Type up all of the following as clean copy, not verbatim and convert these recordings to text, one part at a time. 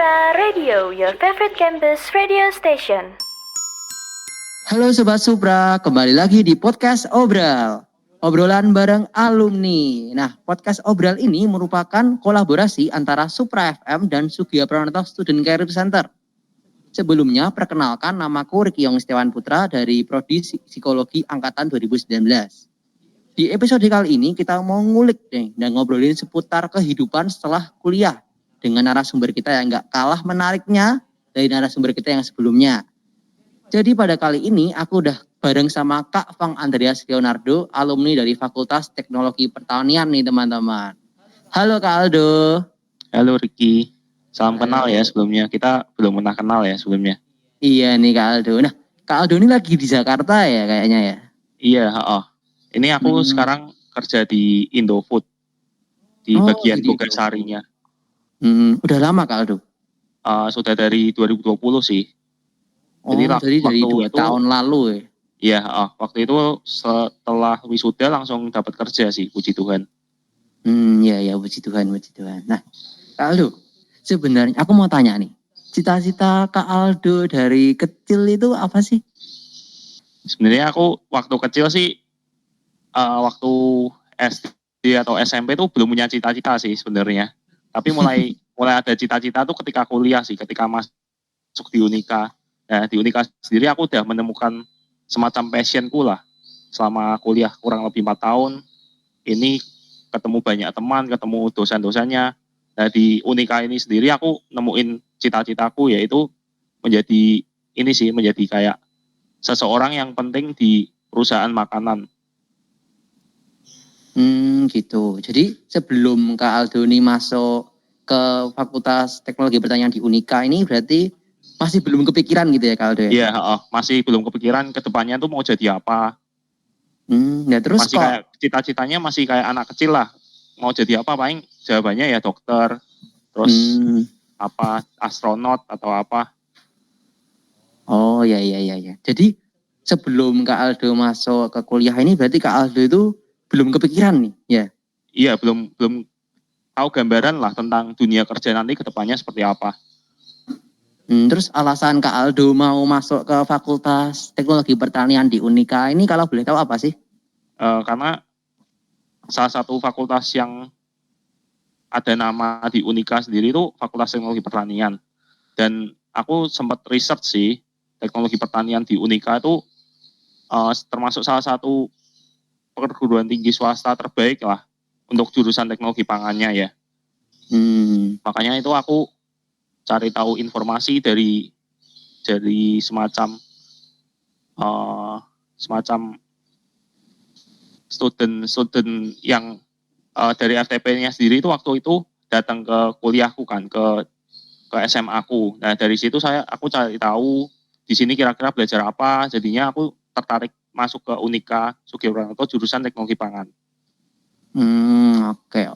Supra Radio, your favorite campus radio station. Halo Sobat Supra, kembali lagi di podcast Obral. Obrolan bareng alumni. Nah, podcast Obral ini merupakan kolaborasi antara Supra FM dan Sugiya Pranoto Student Career Center. Sebelumnya, perkenalkan namaku Rikyong Setiawan Putra dari Prodi Psikologi Angkatan 2019. Di episode kali ini kita mau ngulik dan ngobrolin seputar kehidupan setelah kuliah dengan narasumber kita yang gak kalah menariknya dari narasumber kita yang sebelumnya. Jadi pada kali ini aku udah bareng sama Kak Fang Andreas Leonardo, alumni dari Fakultas Teknologi Pertanian nih teman-teman. Halo Kak Aldo. Halo Ricky, salam kenal ya sebelumnya. Kita belum pernah kenal ya sebelumnya. Iya nih Kak Aldo. Nah Kak Aldo ini lagi di Jakarta ya kayaknya ya? Iya, Ini aku sekarang kerja di Indofood, di bagian tugas harinya. Udah lama Kak Aldo? Sudah dari 2020 sih. Jadi dari 2 tahun lalu ya? Iya, waktu itu setelah wisuda langsung dapat kerja sih, puji Tuhan. Iya, puji Tuhan. Nah, Kak Aldo, sebenarnya aku mau tanya nih, cita-cita Kak Aldo dari kecil itu apa sih? Sebenarnya aku waktu kecil sih, waktu SD atau SMP tuh belum punya cita-cita sih sebenarnya. Tapi mulai ada cita-cita tuh ketika kuliah sih, ketika masuk di Unika. Nah, di Unika sendiri aku udah menemukan semacam passionku lah. Selama kuliah kurang lebih 4 tahun, ini ketemu banyak teman, ketemu dosen-dosennya. Nah, di Unika ini sendiri aku nemuin cita-citaku, yaitu menjadi kayak seseorang yang penting di perusahaan makanan. Gitu. Jadi sebelum Kak Aldo ini masuk ke Fakultas Teknologi Pertanian di Unika ini berarti masih belum kepikiran gitu ya Kak Aldo ya? Iya, masih belum kepikiran ke depannya tuh mau jadi apa. Nah terus masih kayak cita-citanya masih kayak anak kecil lah. Mau jadi apa, paling jawabannya ya dokter, terus astronot atau apa. Oh iya. Jadi sebelum Kak Aldo masuk ke kuliah ini berarti Kak Aldo itu belum kepikiran nih ya? Iya, belum tahu gambaran lah tentang dunia kerja nanti ke depannya seperti apa. Terus alasan Kak Aldo mau masuk ke Fakultas Teknologi Pertanian di Unika ini kalau boleh tahu apa sih? Karena salah satu fakultas yang ada nama di Unika sendiri itu Fakultas Teknologi Pertanian. Dan aku sempat research sih, teknologi pertanian di Unika itu termasuk salah satu perguruan tinggi swasta terbaik lah untuk jurusan teknologi pangannya ya. Makanya itu aku cari tahu informasi dari semacam student yang dari FTP-nya sendiri itu waktu itu datang ke kuliahku kan, ke SMA aku. Nah dari situ aku cari tahu di sini kira-kira belajar apa. Jadinya aku tertarik masuk ke Unika Sugiya Pranoto jurusan teknologi pangan. Oke.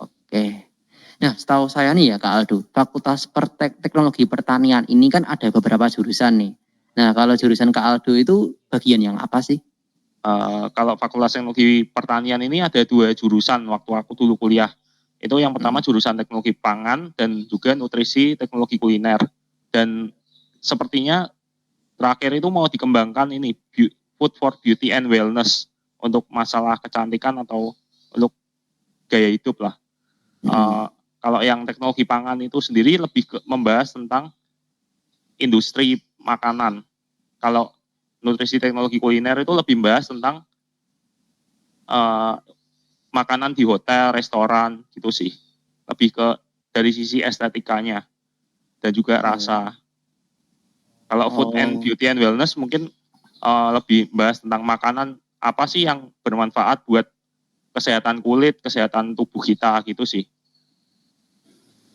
Nah setahu saya nih ya Kak Aldo, Fakultas Teknologi Pertanian ini kan ada beberapa jurusan nih. Nah kalau jurusan Kak Aldo itu bagian yang apa sih? Kalau Fakultas Teknologi Pertanian ini ada 2 jurusan waktu aku dulu kuliah. Itu yang pertama jurusan teknologi pangan dan juga nutrisi teknologi kuliner. Dan sepertinya terakhir itu mau dikembangkan ini food for beauty and wellness untuk masalah kecantikan atau untuk gaya hidup lah. Kalau yang teknologi pangan itu sendiri lebih membahas tentang industri makanan. Kalau nutrisi teknologi kuliner itu lebih membahas tentang makanan di hotel, restoran gitu sih. Lebih ke dari sisi estetikanya dan juga rasa. Kalau food and beauty and wellness mungkin lebih bahas tentang makanan apa sih yang bermanfaat buat kesehatan kulit, kesehatan tubuh kita gitu sih.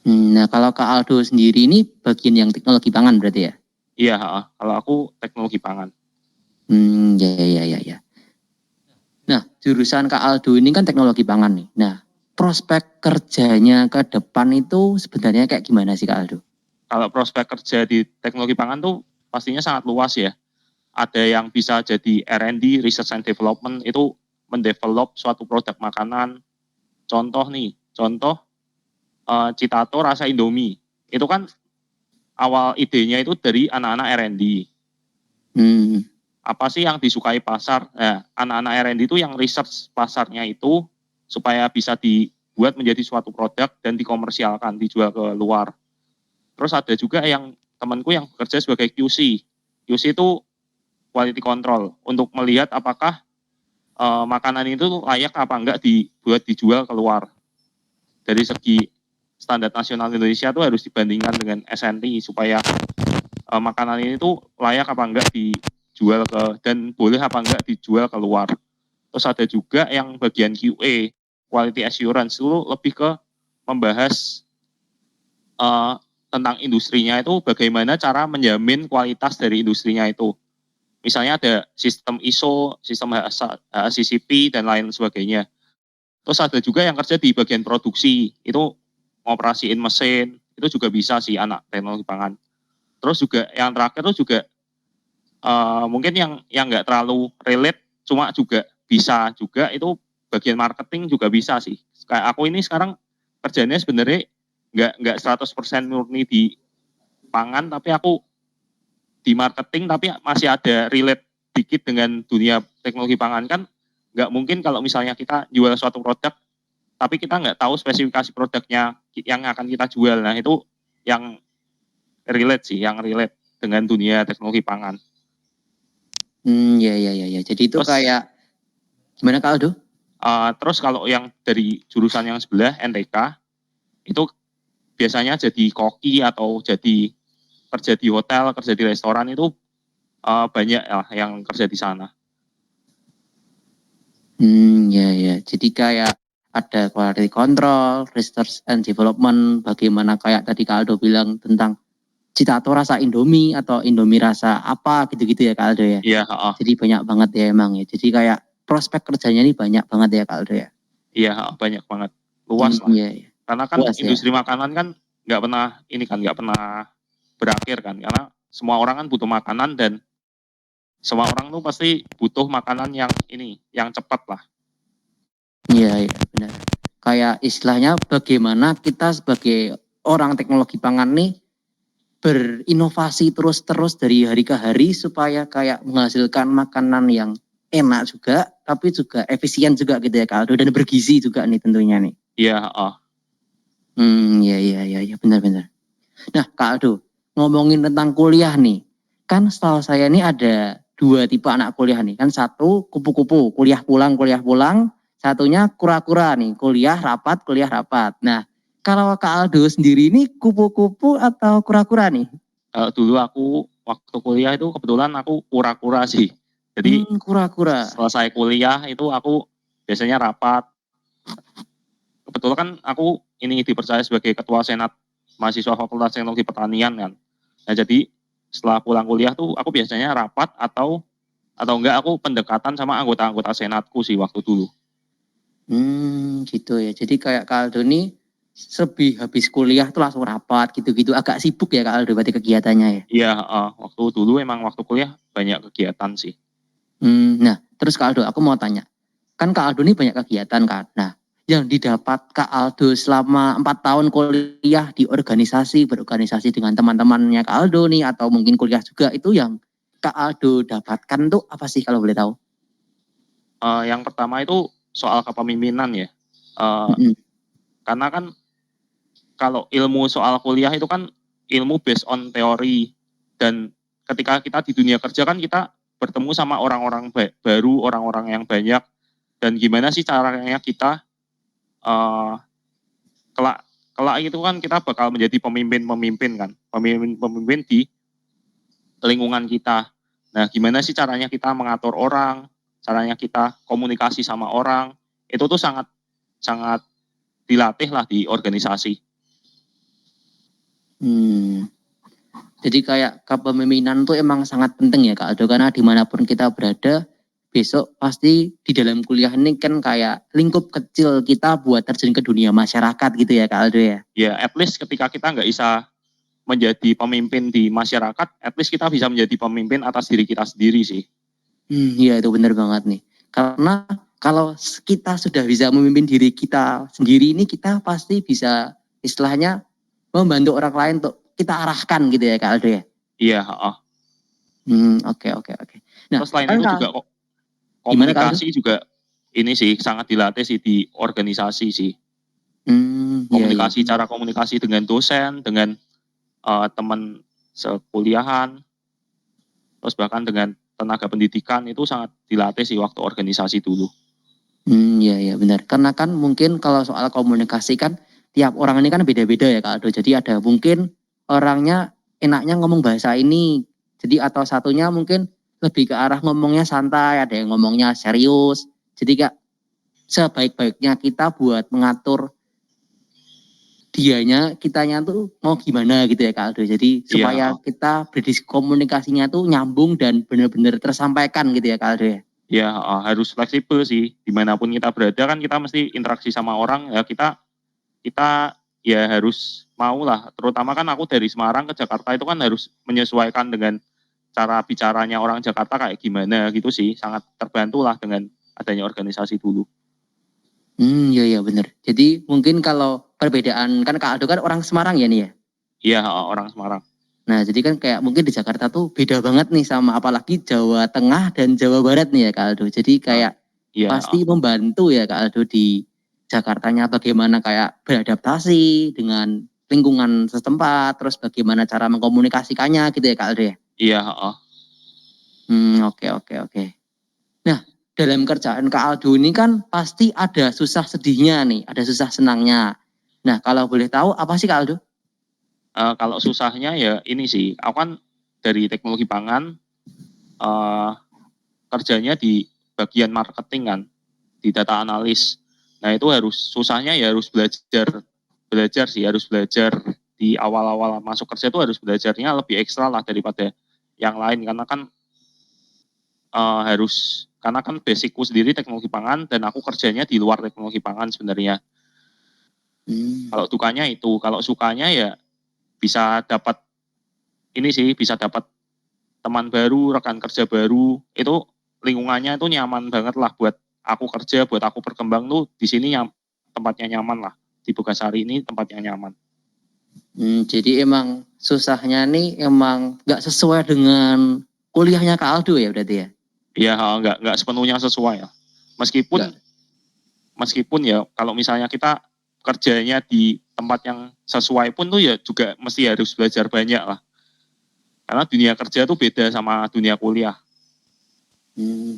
Nah kalau Kak Aldo sendiri ini bagian yang teknologi pangan berarti ya? Iya, kalau aku teknologi pangan. Ya. Nah jurusan Kak Aldo ini kan teknologi pangan nih. Nah prospek kerjanya ke depan itu sebenarnya kayak gimana sih Kak Aldo? Kalau prospek kerja di teknologi pangan tuh pastinya sangat luas ya. Ada yang bisa jadi R&D, Research and Development, itu mendevelop suatu produk makanan. Contoh Citato rasa Indomie. Itu kan awal idenya itu dari anak-anak R&D. Hmm. Apa sih yang disukai pasar? Nah, anak-anak R&D itu yang research pasarnya itu supaya bisa dibuat menjadi suatu produk dan dikomersialkan, dijual ke luar. Terus ada juga yang temanku yang bekerja sebagai QC. QC itu quality control untuk melihat apakah makanan itu layak apa enggak dibuat dijual keluar. Dari segi standar nasional Indonesia itu harus dibandingkan dengan SNT supaya makanan ini tuh layak apa enggak dijual dan boleh apa enggak dijual keluar. Terus ada juga yang bagian QA, quality assurance, itu lebih ke membahas tentang industrinya itu bagaimana cara menjamin kualitas dari industrinya itu. Misalnya ada sistem ISO, sistem HACCP, dan lain sebagainya. Terus ada juga yang kerja di bagian produksi, itu ngoperasiin mesin, itu juga bisa sih anak teknologi pangan. Terus juga yang terakhir itu juga mungkin yang nggak terlalu relate, cuma juga bisa juga itu bagian marketing juga bisa sih. Kayak aku ini sekarang kerjanya sebenarnya nggak 100% murni di pangan, tapi aku di marketing tapi masih ada relate dikit dengan dunia teknologi pangan. Kan nggak mungkin kalau misalnya kita jual suatu produk tapi kita nggak tahu spesifikasi produknya yang akan kita jual. Nah itu yang relate sih, yang relate dengan dunia teknologi pangan. Ya. Jadi itu Terus, kayak gimana Kak Aldo? Terus kalau yang dari jurusan yang sebelah NTK itu biasanya jadi koki atau jadi kerja di hotel, kerja di restoran itu banyak lah yang kerja di sana. Ya. Jadi kayak ada quality control, research and development, bagaimana kayak tadi Kak Aldo bilang tentang cita atau rasa Indomie atau Indomie rasa apa gitu-gitu ya Kak Aldo ya. Iya, Jadi banyak banget ya emang ya. Jadi kayak prospek kerjanya ini banyak banget ya Kak Aldo ya. Iya, banyak banget. Luas lah. Iya. Karena kan Luas, industri makanan kan nggak pernah berakhir kan. Karena semua orang kan butuh makanan dan semua orang tuh pasti butuh makanan yang cepat lah. Iya, benar. Kayak istilahnya bagaimana kita sebagai orang teknologi pangan nih berinovasi terus-terus dari hari ke hari supaya kayak menghasilkan makanan yang enak juga, tapi juga efisien juga gitu ya Kak Aldo, dan bergizi juga nih tentunya nih. Iya, Iya, benar-benar. Nah Kak Aldo, ngomongin tentang kuliah nih, kan setahu saya ini ada dua tipe anak kuliah nih, kan satu kupu-kupu, kuliah pulang, satunya kura-kura nih, kuliah rapat. Nah, kalau Kak Aldo sendiri ini kupu-kupu atau kura-kura nih? dulu aku waktu kuliah itu kebetulan aku kura-kura sih. Jadi kura-kura. selesai kuliah itu aku biasanya rapat. Kebetulan kan aku ini dipercaya sebagai ketua senat mahasiswa Fakultas Teknologi Pertanian kan. Nah jadi setelah pulang kuliah tuh aku biasanya rapat atau enggak aku pendekatan sama anggota-anggota senatku sih waktu dulu. Gitu ya. Jadi kayak Kak Aldo nih habis kuliah tuh langsung rapat gitu-gitu. Agak sibuk ya Kak Aldo berarti kegiatannya ya? Iya, waktu dulu emang waktu kuliah banyak kegiatan sih. Nah terus Kak Aldo aku mau tanya. Kan Kak Aldo ini banyak kegiatan kan. Nah yang didapat Kak Aldo selama 4 tahun kuliah di berorganisasi dengan teman-temannya Kak Aldo nih atau mungkin kuliah juga, itu yang Kak Aldo dapatkan tuh apa sih kalau boleh tahu? Yang pertama itu soal kepemimpinan ya. Karena kan kalau ilmu soal kuliah itu kan ilmu based on teori, dan ketika kita di dunia kerja kan kita bertemu sama orang-orang baru, orang-orang yang banyak, dan gimana sih caranya kita kelak itu kan kita bakal menjadi pemimpin kan, pemimpin di lingkungan kita. Nah, gimana sih caranya kita mengatur orang, caranya kita komunikasi sama orang, itu tuh sangat dilatih lah di organisasi. Jadi kayak kepemimpinan tuh emang sangat penting ya Kak Aldo, karena dimanapun kita berada, besok pasti di dalam kuliah ini kan kayak lingkup kecil kita buat terjun ke dunia masyarakat gitu ya Kak Aldo ya? Ya, at least ketika kita nggak bisa menjadi pemimpin di masyarakat, at least kita bisa menjadi pemimpin atas diri kita sendiri sih. Iya itu benar banget nih. Karena kalau kita sudah bisa memimpin diri kita sendiri ini, kita pasti bisa istilahnya membantu orang lain untuk kita arahkan gitu ya Kak Aldo ya. Iya, Oke. Nah, terus selain kan itu Kak, juga gimana Kak Aldo? komunikasi juga ini sih sangat dilatih sih di organisasi sih. Iya. Cara komunikasi dengan dosen, dengan teman sekuliahan, terus bahkan dengan tenaga pendidikan itu sangat dilatih sih waktu organisasi dulu. Iya benar. Karena kan mungkin kalau soal komunikasi kan tiap orang ini kan beda-beda ya Kak Aldo. Jadi ada mungkin orangnya enaknya ngomong bahasa ini. Jadi atau satunya mungkin lebih ke arah ngomongnya santai, ada yang ngomongnya serius. Jadi Kak, sebaik-baiknya kita buat mengatur kitanya tuh mau gimana gitu ya Kak Aldo. Jadi supaya Iya, kita komunikasinya tuh nyambung dan benar-benar tersampaikan gitu ya Kak Aldo ya. ya harus fleksibel sih. Dimanapun kita berada kan kita mesti interaksi sama orang. Ya kita ya harus mau lah. Terutama kan aku dari Semarang ke Jakarta itu kan harus menyesuaikan dengan cara bicaranya orang Jakarta kayak gimana gitu sih. Sangat terbantu lah dengan adanya organisasi dulu. Iya benar. Jadi mungkin kalau perbedaan kan Kak Aldo kan orang Semarang ya nih ya. Iya, orang Semarang. Nah jadi kan kayak mungkin di Jakarta tuh beda banget nih sama apalagi Jawa Tengah dan Jawa Barat nih ya Kak Aldo. Jadi kayak Iya, pasti membantu ya Kak Aldo di Jakartanya bagaimana kayak beradaptasi dengan lingkungan setempat, terus bagaimana cara mengkomunikasikannya gitu ya Kak Aldo ya. iya, Oke. Nah, dalam kerjaan Kak Aldo ini kan pasti ada susah sedihnya nih, ada susah senangnya. Nah, kalau boleh tahu apa sih Kak Aldo? Kalau susahnya ya ini sih. Aku kan dari teknologi pangan kerjanya di bagian marketing kan, di data analis. Nah itu susahnya ya harus belajar sih, harus belajar di awal-awal masuk kerja itu harus belajarnya lebih ekstra lah daripada yang lain karena kan karena kan basicku sendiri teknologi pangan dan aku kerjanya di luar teknologi pangan sebenarnya. Kalau dukanya itu, kalau sukanya ya bisa dapat bisa dapat teman baru, rekan kerja baru, itu lingkungannya itu nyaman banget lah buat aku kerja, buat aku berkembang tuh di sini tempatnya nyaman lah. Di Bogasari ini tempatnya nyaman. Jadi emang susahnya nih emang nggak sesuai dengan kuliahnya Kak Aldo ya berarti ya? Iya, nggak sepenuhnya sesuai ya. Meskipun ya kalau misalnya kita kerjanya di tempat yang sesuai pun tuh ya juga mesti harus belajar banyak lah. Karena dunia kerja tuh beda sama dunia kuliah.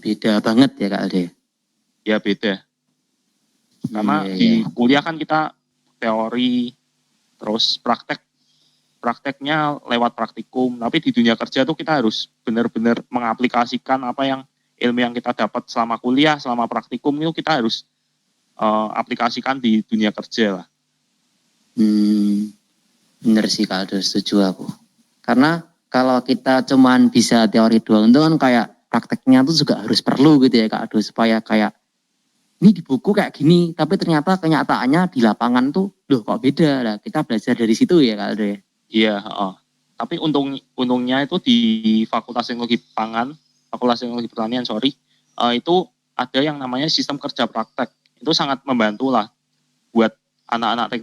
Beda banget ya Kak Aldo ya? Ya beda. Karena di kuliah kan kita teori, terus prakteknya lewat praktikum. Tapi di dunia kerja tuh kita harus benar-benar mengaplikasikan apa yang ilmu yang kita dapat selama kuliah, selama praktikum itu kita harus aplikasikan di dunia kerja lah. Bener sih Kak Aldo, setuju aku. Karena kalau kita cuman bisa teori doang itu kan kayak prakteknya tuh juga harus perlu gitu ya Kak Aldo, supaya kayak ini di buku kayak gini, tapi ternyata kenyataannya di lapangan tuh loh kok beda lah. Kita belajar dari situ ya Kak Aldo ya. Iya, tapi untungnya itu di Fakultas Teknologi Pangan, Fakultas Teknologi Pertanian, itu ada yang namanya sistem kerja praktek. Itu sangat membantu lah buat anak-anak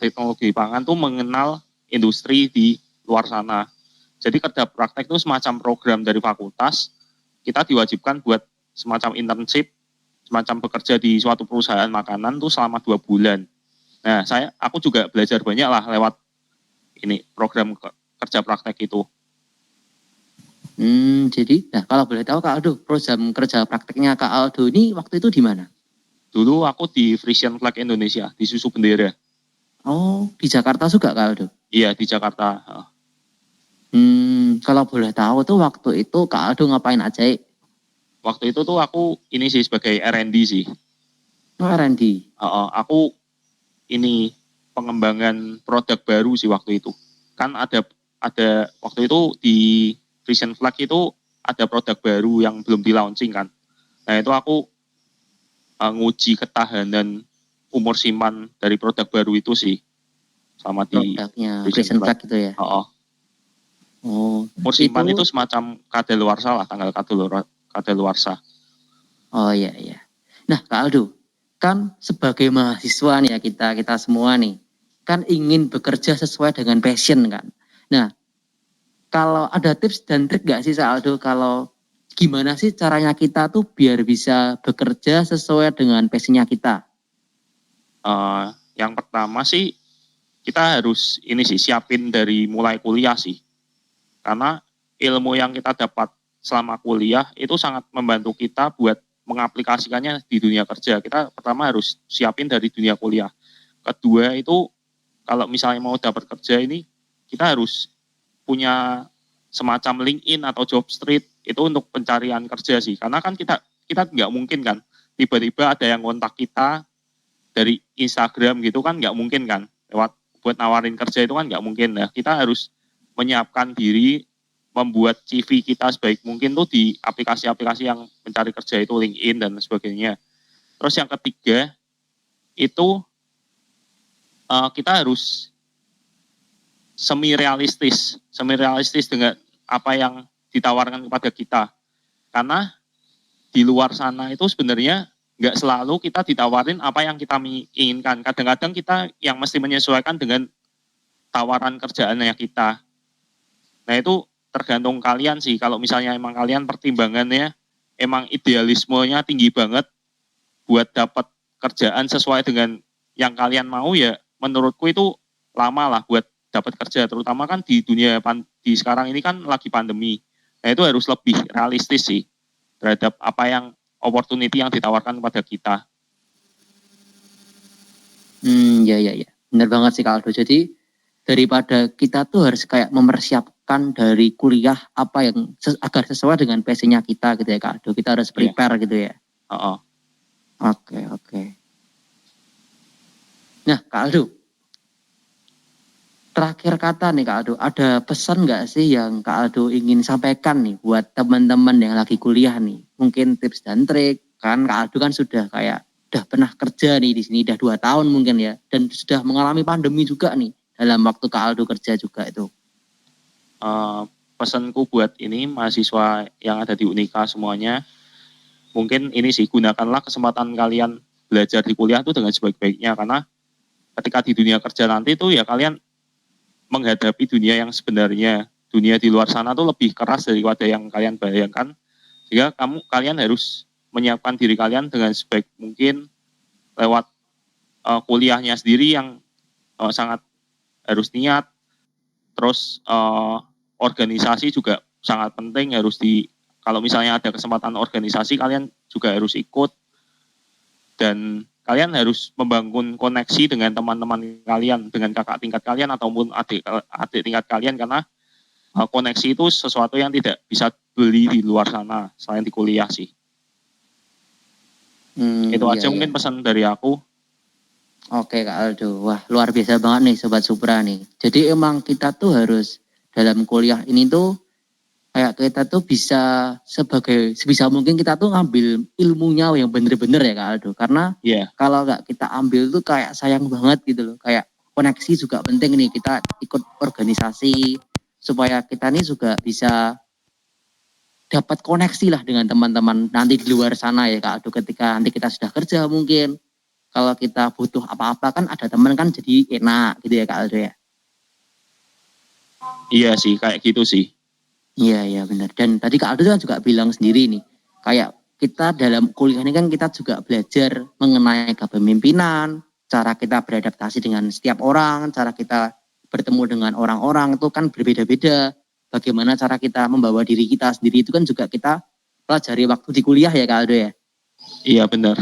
teknologi pangan tuh mengenal industri di luar sana. Jadi kerja praktek itu semacam program dari fakultas, kita diwajibkan buat semacam internship, semacam bekerja di suatu perusahaan makanan tuh selama 2 bulan. Nah, aku juga belajar banyak lah lewat ini program kerja praktek itu. Jadi, nah kalau boleh tahu Kak Aldo, program kerja prakteknya Kak Aldo ini waktu itu di mana? Dulu aku di Frisian Flag Indonesia, di Susu Bendera. Oh, di Jakarta juga Kak Aldo? Iya, di Jakarta. Kalau boleh tahu tuh waktu itu Kak Aldo ngapain aja? Waktu itu tuh aku ini sih sebagai R&D sih. Oh, R&D. Aku ini pengembangan produk baru sih waktu itu. Kan ada waktu itu di Frisian Flag itu ada produk baru yang belum di launching kan. Nah itu aku nguji ketahanan umur simpan dari produk baru itu sih sama di produknya Frisian Flag itu ya. Umur simpan itu semacam kadaluarsa lah, tanggal kadaluarsa. Oh iya. Nah Kak Aldo, kan sebagai mahasiswa nih ya kita semua nih, kan ingin bekerja sesuai dengan passion kan. Nah, kalau ada tips dan trik nggak sih Kak Aldo, kalau gimana sih caranya kita tuh biar bisa bekerja sesuai dengan passionnya kita? Yang pertama sih kita harus ini sih siapin dari mulai kuliah sih. Karena ilmu yang kita dapat selama kuliah itu sangat membantu kita buat mengaplikasikannya di dunia kerja. Kita pertama harus siapin dari dunia kuliah. Kedua itu kalau misalnya mau dapat kerja ini kita harus punya semacam LinkedIn atau Jobstreet itu untuk pencarian kerja sih. Karena kan kita nggak mungkin kan tiba-tiba ada yang kontak kita dari Instagram gitu kan nggak mungkin kan lewat buat nawarin kerja itu kan nggak mungkin. Nah, kita harus menyiapkan diri, membuat CV kita sebaik mungkin tuh di aplikasi-aplikasi yang mencari kerja itu LinkedIn dan sebagainya. Terus yang ketiga itu kita harus semi realistis dengan apa yang ditawarkan kepada kita. Karena di luar sana itu sebenarnya nggak selalu kita ditawarin apa yang kita inginkan. Kadang-kadang kita yang mesti menyesuaikan dengan tawaran kerjaannya kita. Nah itu tergantung kalian sih. Kalau misalnya emang kalian pertimbangannya emang idealismenya tinggi banget buat dapat kerjaan sesuai dengan yang kalian mau, ya menurutku itu lama lah buat dapat kerja. Terutama kan di dunia di sekarang ini kan lagi pandemi. Nah itu harus lebih realistis sih terhadap apa yang opportunity yang ditawarkan kepada kita. Ya. Benar banget sih Kak Aldo. Jadi daripada kita tuh harus kayak mempersiapkan dari kuliah apa yang agar sesuai dengan passionnya kita gitu ya Kak Aldo. Kita harus prepare gitu ya. Oke. Nah Kak Aldo, terakhir kata nih Kak Aldo, ada pesan nggak sih yang Kak Aldo ingin sampaikan nih buat teman-teman yang lagi kuliah nih? Mungkin tips dan trik, kan Kak Aldo kan sudah pernah kerja nih di sini, udah 2 tahun mungkin ya, dan sudah mengalami pandemi juga nih dalam waktu Kak Aldo kerja juga itu. Pesanku buat ini mahasiswa yang ada di Unika semuanya, mungkin ini sih, gunakanlah kesempatan kalian belajar di kuliah itu dengan sebaik-baiknya, karena ketika di dunia kerja nanti tuh ya kalian menghadapi dunia yang sebenarnya. Dunia di luar sana tuh lebih keras daripada yang kalian bayangkan. Sehingga kalian harus menyiapkan diri kalian dengan sebaik mungkin lewat kuliahnya sendiri yang sangat harus niat. Terus organisasi juga sangat penting, kalau misalnya ada kesempatan organisasi kalian juga harus ikut. Dan kalian harus membangun koneksi dengan teman-teman kalian, dengan kakak tingkat kalian ataupun adik tingkat kalian, karena koneksi itu sesuatu yang tidak bisa beli di luar sana selain di kuliah sih. Itu aja mungkin pesan dari aku. Oke Kak Aldo, wah luar biasa banget nih Sobat Supra nih. Jadi emang kita tuh harus dalam kuliah ini tuh kayak kita tuh bisa sebisa mungkin kita tuh ngambil ilmunya yang bener-bener ya Kak Aldo. Karena kalau nggak kita ambil tuh kayak sayang banget gitu loh. Kayak koneksi juga penting nih, kita ikut organisasi supaya kita nih juga bisa dapat koneksi lah dengan teman-teman nanti di luar sana ya Kak Aldo. Ketika nanti kita sudah kerja mungkin, kalau kita butuh apa-apa kan ada teman kan jadi enak gitu ya Kak Aldo ya. Iya sih, kayak gitu sih. Iya benar. Dan tadi Kak Aldo kan juga bilang sendiri nih, kayak kita dalam kuliah ini kan kita juga belajar mengenai kepemimpinan, cara kita beradaptasi dengan setiap orang, cara kita bertemu dengan orang-orang itu kan berbeda-beda. Bagaimana cara kita membawa diri kita sendiri itu kan juga kita pelajari waktu di kuliah ya Kak Aldo ya. Iya benar.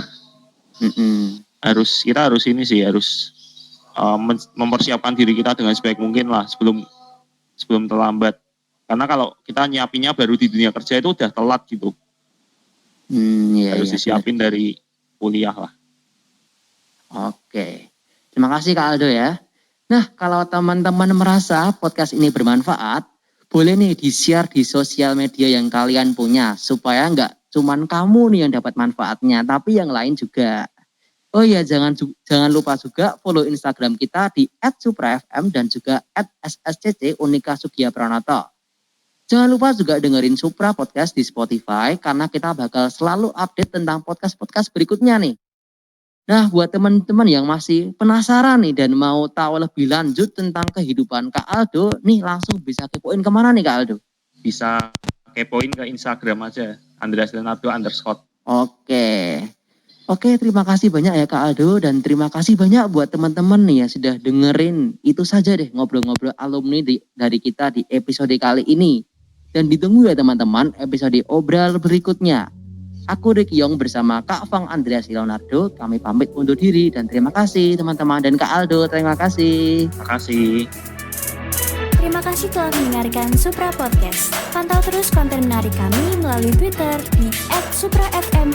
Kita harus ini sih, harus mempersiapkan diri kita dengan sebaik mungkin lah sebelum terlambat. Karena kalau kita nyiapinnya baru di dunia kerja itu udah telat gitu. Harus disiapin benar. Dari kuliah lah. Oke. Terima kasih Kak Aldo ya. Nah, kalau teman-teman merasa podcast ini bermanfaat, boleh nih di-share di sosial media yang kalian punya, supaya nggak cuman kamu nih yang dapat manfaatnya, tapi yang lain juga. Oh iya, jangan lupa juga follow Instagram kita di @suprafm dan juga @sscc Unika Sugia Pranoto. Jangan lupa juga dengerin Supra Podcast di Spotify, karena kita bakal selalu update tentang podcast-podcast berikutnya nih. Nah, buat teman-teman yang masih penasaran nih dan mau tahu lebih lanjut tentang kehidupan Kak Aldo, nih langsung bisa kepoin kemana nih Kak Aldo? Bisa kepoin ke Instagram aja, Andreas Leonardo _ Oke. Oke, terima kasih banyak ya Kak Aldo dan terima kasih banyak buat teman-teman nih ya sudah dengerin. Itu saja deh ngobrol-ngobrol alumni dari kita di episode kali ini. Dan ditunggu ya teman-teman episode obral berikutnya. Aku Rick Yong bersama Kak Fang Andreas Leonardo. Kami pamit undur diri dan terima kasih teman-teman. Dan Kak Aldo, terima kasih. Terima kasih. Terima kasih telah mendengarkan Supra Podcast. Pantau terus konten menarik kami melalui Twitter di @suprafm_,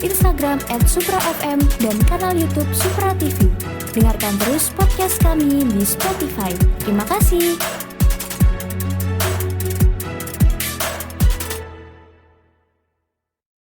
Instagram @suprafm, dan kanal YouTube Supra TV. Dengarkan terus podcast kami di Spotify. Terima kasih.